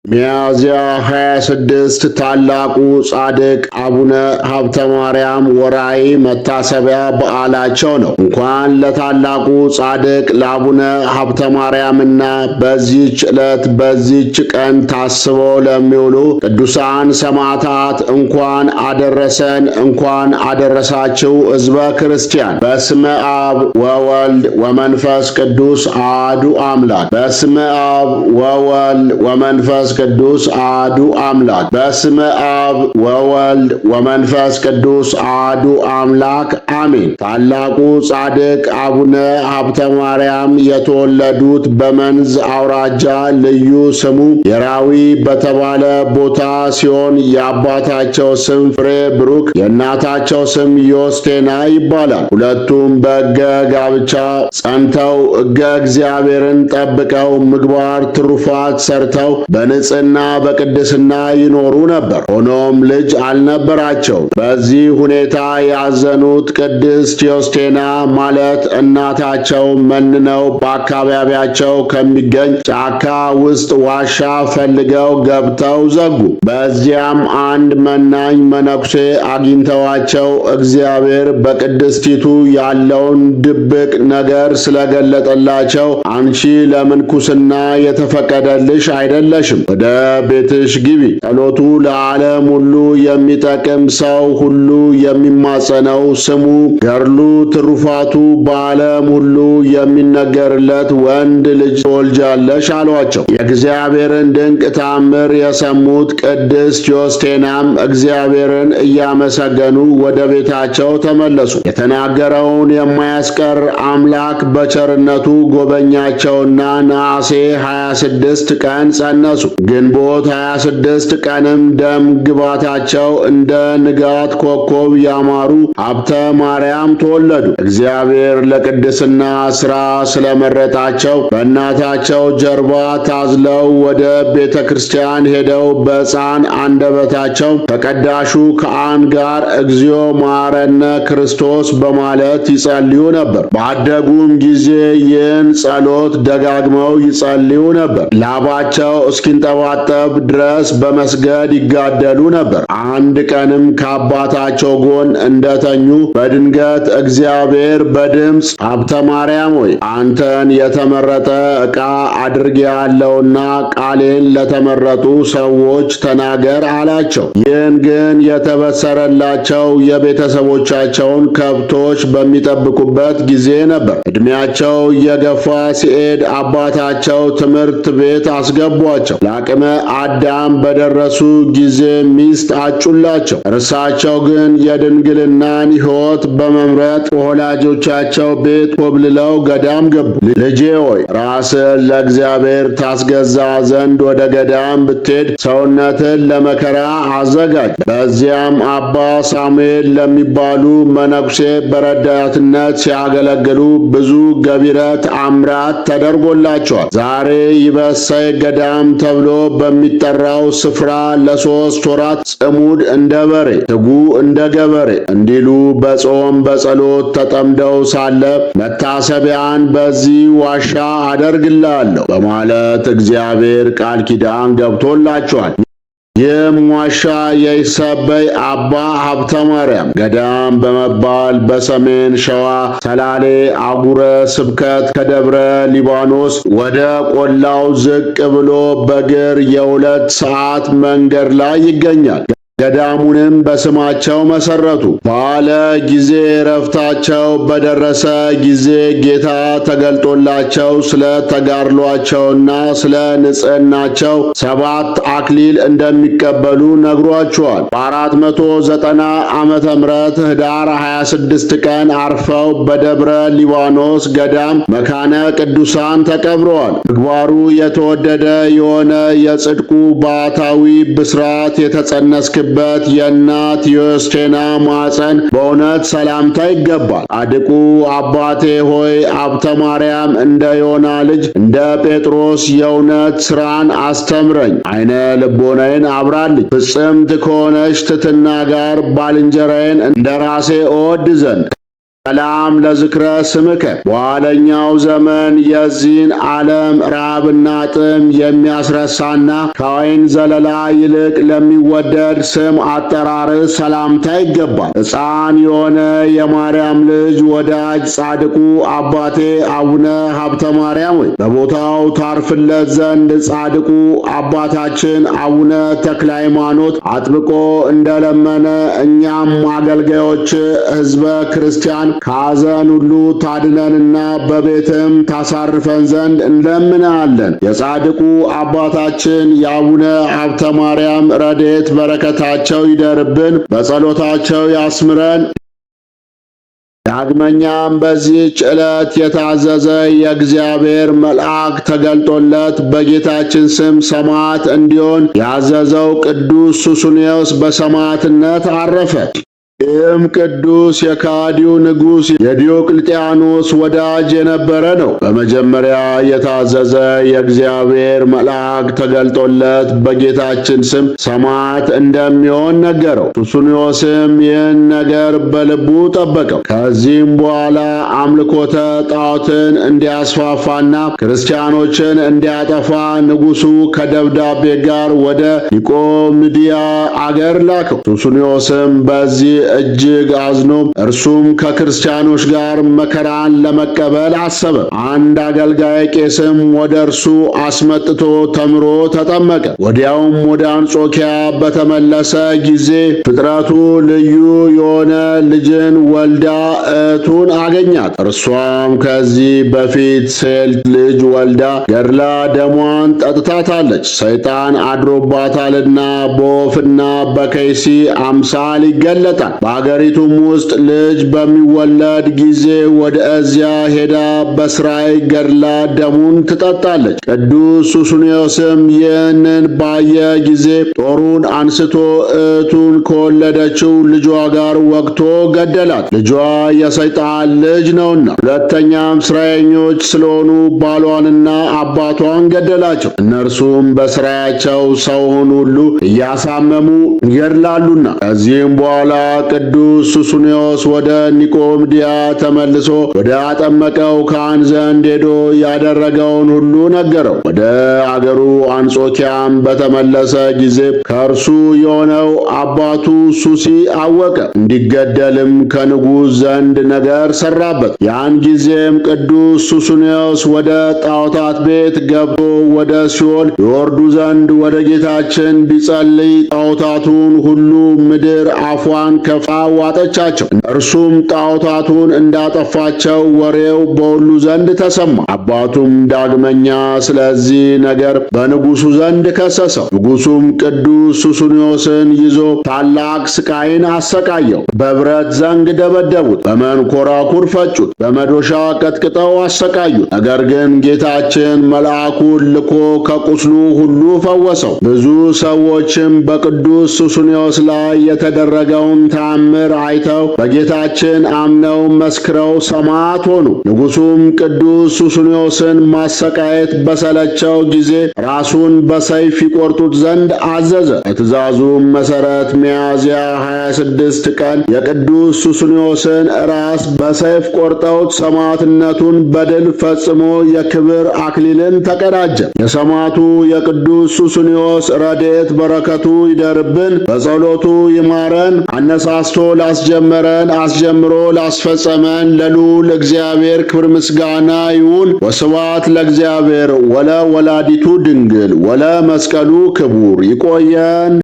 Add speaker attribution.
Speaker 1: ሚያዝያ 26 ታላቁ ጻድቅ አቡነ ሀብተ ማርያም ወርኃዊ መታሰቢያ በዓላቸው ነው። እንኳን ለታላቁ ጻድቅ ለአቡነ ሀብተ ማርያምና በዚህች ዕለት በዚህች ቀን ታስበው ለሚውሉ ቅዱሳን ሰማዕታት እንኳን አደረሰን፣ እንኳን አደረሳችሁ። ሕዝበ ክርስቲያን በስመ አብ ወወልድ ወመንፈስ ቅዱስ አሐዱ አምላክ። በስመ አብ ወወልድ ወመንፈስ ቅዱስ አሐዱ አምላክ። በስመ አብ ወወልድ ወመንፈስ ቅዱስ አሐዱ አምላክ አሜን። ታላቁ ጻድቅ አቡነ ሀብተ ማርያም የተወለዱት በመንዝ አውራጃ ልዩ ስሙ የራዊ በተባለ ቦታ ሲሆን የአባታቸው ስም ፍሬ ብሩክ የእናታቸው ስም ዮስቴና ይባላል። ሁለቱም በሕገ ጋብቻ ጸንተው ሕገ እግዚአብሔርን ጠብቀው ምግባር ትሩፋት ሰርተው በንጽሕና በቅድስና ይኖሩ ነበር። ሆኖም ልጅ አልነበራቸውም። በዚህ ሁኔታ ያዘኑት ቅድስት ዮስቴና ማለት እናታቸው መንነው በአካባቢያቸው ከሚገኝ ጫካ ውስጥ ዋሻ ፈልገው ገብተው ዘጉ። በዚያም አንድ መናኝ መነኩሴ አግኝተዋቸው እግዚአብሔር በቅድስቲቱ ያለውን ድብቅ ነገር ስለገለጠላቸው አንቺ ለምንኩስና የተፈቀደልሽ አይደለሽም፣ ወደ ቤትሽ ግቢ። ጸሎቱ ለዓለም ሁሉ የሚጠቅም ሰው ሁሉ የሚማጸነው ስሙ ገድሉ ትሩፋቱ በዓለም ሁሉ የሚነገርለት ወንድ ልጅ ትወልጃለሽ አሏቸው። የእግዚአብሔርን ድንቅ ታምር የሰሙት ቅድስት ዮስቴናም እግዚአብሔርን እያመሰገኑ ወደ ቤታቸው ተመለሱ። የተናገረውን የማያስቀር አምላክ በቸርነቱ ጎበኛቸውና ነሐሴ 26 ቀን ጸነሱ። ግንቦት 26 ቀንም ደም ግባታቸው እንደ ንጋት ኮከብ ያማሩ ሀብተ ማርያም ተወለዱ። እግዚአብሔር ለቅድስና ሥራ ስለመረጣቸው በእናታቸው ጀርባ ታዝለው ወደ ቤተ ክርስቲያን ሄደው በሕፃን አንደበታቸው ከቀዳሹ ከአን ጋር እግዚኦ መሐረነ ክርስቶስ በማለት ይጸልዩ ነበር። ባደጉም ጊዜ ይህን ጸሎት ደጋግመው ይጸልዩ ነበር። ላባቸው እስኪንጠባጠብ ድረስ በመስገድ ይጋደሉ ነበር። አንድ ቀንም ከአባታቸው ጎን እንደተኙ በድንገት እግዚአብሔር በድምፅ ሀብተ ማርያም ሆይ አንተን የተመረጠ ዕቃ አድርጌአለሁና ቃሌን ለተመረጡ ሰዎች ተናገር አላቸው። ይህን ግን የተበሰረላቸው የቤተሰቦቻቸውን ከብቶች በሚጠብቁበት ጊዜ ነበር። ዕድሜያቸው እየገፋ ሲሄድ አባታቸው ትምህርት ቤት አስገቧቸው። ለአቅመ አዳም በደረሱ ጊዜ ሚስት አጩላቸው። እርሳቸው ግን የድንግልናን ሕይወት በመምረጥ በወላጆቻቸው ቤት ኮብልለው ገዳም ገቡ። ልጄ ሆይ ራስን ለእግዚአብሔር ታስገዛ ዘንድ ወደ ገዳም ብትሄድ ሰውነትን ለመከራ አዘጋጅ። በዚያም አባ ሳሙኤል ለሚባሉ መነኩሴ በረዳትነት ሲያገለግሉ ብዙ ገቢረ ተአምራት ተደርጎላቸዋል። ዛሬ ይበሰይ ገዳም ተብሎ በሚጠራው ስፍራ ለ3 ወራት ጽሙድ እንደ በሬ ትጉ እንደ ገበሬ እንዲሉ በጾም በጸሎት ተጠምደው ሳለ መታሰቢያን በዚህ ዋሻ አደርግልሃለሁ በማለት እግዚአብሔር ቃል ኪዳን ገብቶላቸዋል። ይህም ዋሻ የይሰበይ አባ ሀብተ ማርያም ገዳም በመባል በሰሜን ሸዋ ሰላሌ አጉረ ስብከት ከደብረ ሊባኖስ ወደ ቆላው ዝቅ ብሎ በእግር የ2 ሰዓት መንገድ ላይ ይገኛል። ገዳሙንም በስማቸው መሰረቱ። ባለ ጊዜ ረፍታቸው በደረሰ ጊዜ ጌታ ተገልጦላቸው ስለ ተጋድሏቸውና ስለ ንጽሕናቸው 7 አክሊል እንደሚቀበሉ ነግሯቸዋል። በ490 ዓመተ ምህረት ህዳር 26 ቀን አርፈው በደብረ ሊባኖስ ገዳም መካነ ቅዱሳን ተቀብረዋል። ምግባሩ የተወደደ የሆነ የጽድቁ ባሕታዊ ብስራት የተጸነስክ በት የእናት ዮስቴና ማፀን በእውነት ሰላምታ ይገባል። ጻድቁ አባቴ ሆይ ሀብተ ማርያም እንደ ዮና ልጅ እንደ ጴጥሮስ የእውነት ሥራን አስተምረኝ፣ ዓይነ ልቦናዬን አብራልኝ። ፍጽምት ከሆነች ትሕትና ጋር ባልንጀራዬን እንደ ራሴ እወድ ዘንድ ሰላም ለዝክረ ስምከ። በኋለኛው ዘመን የዚህን ዓለም ራብና ጥም የሚያስረሳና ከወይን ዘለላ ይልቅ ለሚወደድ ስም አጠራር ሰላምታ ይገባል። ሕፃን የሆነ የማርያም ልጅ ወዳጅ ጻድቁ አባቴ አቡነ ሀብተ ማርያም ሆይ በቦታው ታርፍለት ዘንድ ጻድቁ አባታችን አቡነ ተክለ ሃይማኖት አጥብቆ እንደለመነ እኛም አገልጋዮች ሕዝበ ክርስቲያን ከሐዘን ሁሉ ታድነንና በቤትም ታሳርፈን ዘንድ እንለምናለን። የጻድቁ አባታችን የአቡነ ሀብተ ማርያም ረድኤት በረከታቸው ይደርብን፣ በጸሎታቸው ያስምረን። ዳግመኛም በዚህች ዕለት የታዘዘ የእግዚአብሔር መልአክ ተገልጦለት በጌታችን ስም ሰማዕት እንዲሆን ያዘዘው ቅዱስ ሱስንዮስ በሰማዕትነት አረፈ። ይህም ቅዱስ የካዲው ንጉሥ የዲዮቅልጥያኖስ ወዳጅ የነበረ ነው። በመጀመሪያ የታዘዘ የእግዚአብሔር መልአክ ተገልጦለት በጌታችን ስም ሰማዕት እንደሚሆን ነገረው። ሱስንዮስም ይህን ነገር በልቡ ጠበቀው። ከዚህም በኋላ አምልኮተ ጣዖትን እንዲያስፋፋና ክርስቲያኖችን እንዲያጠፋ ንጉሡ ከደብዳቤ ጋር ወደ ኒቆምድያ አገር ላከው። ሱስንዮስም በዚህ እጅግ አዝኖ እርሱም ከክርስቲያኖች ጋር መከራን ለመቀበል አሰበ። አንድ አገልጋይ ቄስም ወደ እርሱ አስመጥቶ ተምሮ ተጠመቀ። ወዲያውም ወደ አንጾኪያ በተመለሰ ጊዜ ፍጥረቱ ልዩ የሆነ ልጅን ወልዳ እህቱን አገኛት። እርሷም ከዚህ በፊት ሴት ልጅ ወልዳ ገድላ ደሟን ጠጥታታለች። ሰይጣን አድሮባታልና በወፍና በከይሲ አምሳል ይገለጣል። በአገሪቱም ውስጥ ልጅ በሚወለድ ጊዜ ወደ እዚያ ሄዳ በስራይ ገድላ ደሙን ትጠጣለች። ቅዱስ ሱስንዮስም ይህንን ባየ ጊዜ ጦሩን አንስቶ እህቱን ከወለደችው ልጇ ጋር ወግቶ ገደላት። ልጇ የሰይጣን ልጅ ነውና። ሁለተኛም ስራየኞች ስለሆኑ ባሏንና አባቷን ገደላቸው። እነርሱም በስራያቸው ሰውን ሁሉ እያሳመሙ ይገድላሉና። ከዚህም በኋላ ቅዱስ ሱስንዮስ ወደ ኒቆምድያ ተመልሶ ወደ አጠመቀው ካህን ዘንድ ሄዶ ያደረገውን ሁሉ ነገረው። ወደ አገሩ አንጾኪያም በተመለሰ ጊዜ ከእርሱ የሆነው አባቱ ሱሲ አወቀ። እንዲገደልም ከንጉሥ ዘንድ ነገር ሰራበት። ያን ጊዜም ቅዱስ ሱስንዮስ ወደ ጣዖታት ቤት ገብቶ ወደ ሲኦል ይወርዱ ዘንድ ወደ ጌታችን ቢጸልይ ጣዖታቱን ሁሉ ምድር አፏን ከፍታ ዋጠቻቸው። እርሱም ጣዖታቱን እንዳጠፋቸው ወሬው በሁሉ ዘንድ ተሰማ። አባቱም ዳግመኛ ስለዚህ ነገር በንጉሡ ዘንድ ከሰሰው። ንጉሡም ቅዱስ ሱስንዮስን ይዞ ታላቅ ስቃይን አሰቃየው። በብረት ዘንግ ደበደቡት፣ በመንኮራኩር ፈጩት፣ በመዶሻ ቀጥቅጠው አሰቃዩት። ነገር ግን ጌታችን መልአኩን ልኮ ከቁስሉ ሁሉ ፈወሰው። ብዙ ሰዎችም በቅዱስ ሱስንዮስ ላይ የተደረገውን ተአምር አይተው በጌታችን አምነው መስክረው ሰማዕት ሆኑ። ንጉሡም ቅዱስ ሱስንዮስን ማሰቃየት በሰለቸው ጊዜ ራሱን በሰይፍ ይቆርጡት ዘንድ አዘዘ። በትእዛዙም መሠረት ሚያዝያ 26 ቀን የቅዱስ ሱስንዮስን ራስ በሰይፍ ቆርጠውት ሰማዕትነቱን በድል ፈጽሞ የክብር አክሊልን ተቀዳጀ። የሰማዕቱ የቅዱስ ሱስንዮስ ረድኤት በረከቱ ይደርብን፣ በጸሎቱ ይማረን። አነሳስቶ ላስጀመረን አስጀምሮ ላስፈጸመን ለልዑል እግዚአብሔር ክብር ምስጋና ይሁን። ወስብሐት ለእግዚአብሔር ወለ ወላዲቱ ድንግል ወለ መስቀሉ ክቡር። ይቆየን።